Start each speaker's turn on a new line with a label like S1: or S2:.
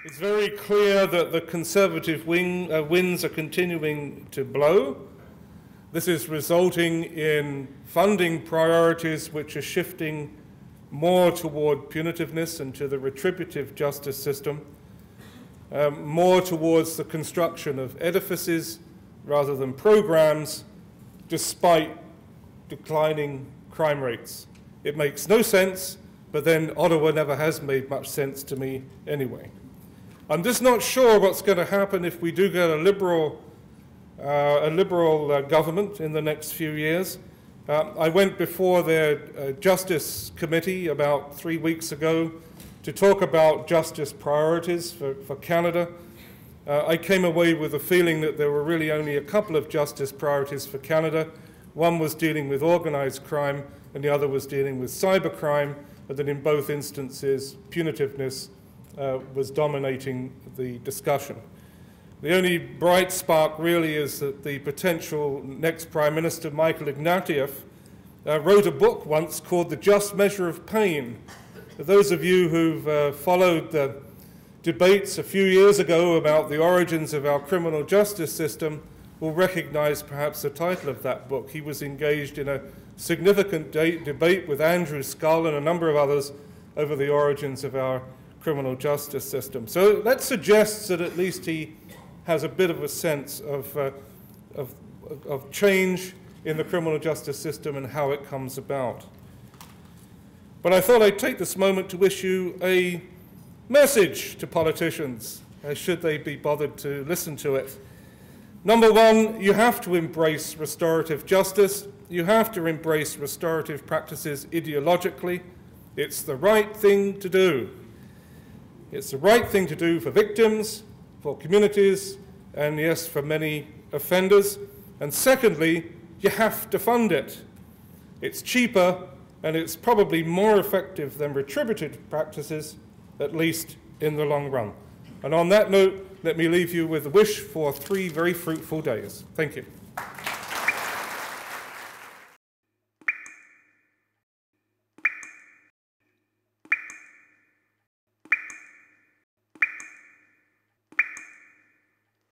S1: It's very clear that the Conservative winds are continuing to blow. This is resulting in funding priorities which are shifting more toward punitiveness and to the retributive justice system, more towards the construction of edifices rather than programs, despite declining crime rates. It makes no sense, but then Ottawa never has made much sense to me anyway. I'm just not sure what's going to happen if we do get a liberal government in the next few years. I went before their Justice Committee about 3 weeks ago to talk about justice priorities for Canada. I came away with a feeling that there were really only a couple of justice priorities for Canada. One was dealing with organized crime, and the other was dealing with cybercrime, and that in both instances, punitiveness was dominating the discussion. The only bright spark really is that the potential next Prime Minister, Michael Ignatieff, wrote a book once called The Just Measure of Pain. For those of you who've followed the debates a few years ago about the origins of our criminal justice system will recognize perhaps the title of that book. He was engaged in a significant debate with Andrew Scull and a number of others over the origins of our criminal justice system. So that suggests that at least he has a bit of a sense of change in the criminal justice system and how it comes about. But I thought I'd take this moment to issue a message to politicians, should they be bothered to listen to it. Number one, you have to embrace restorative justice. You have to embrace restorative practices ideologically. It's the right thing to do. It's the right thing to do for victims, for communities, and yes, for many offenders. And secondly, you have to fund it. It's cheaper, and it's probably more effective than retributive practices, at least in the long run. And on that note, let me leave you with a wish for 3 very fruitful days. Thank you.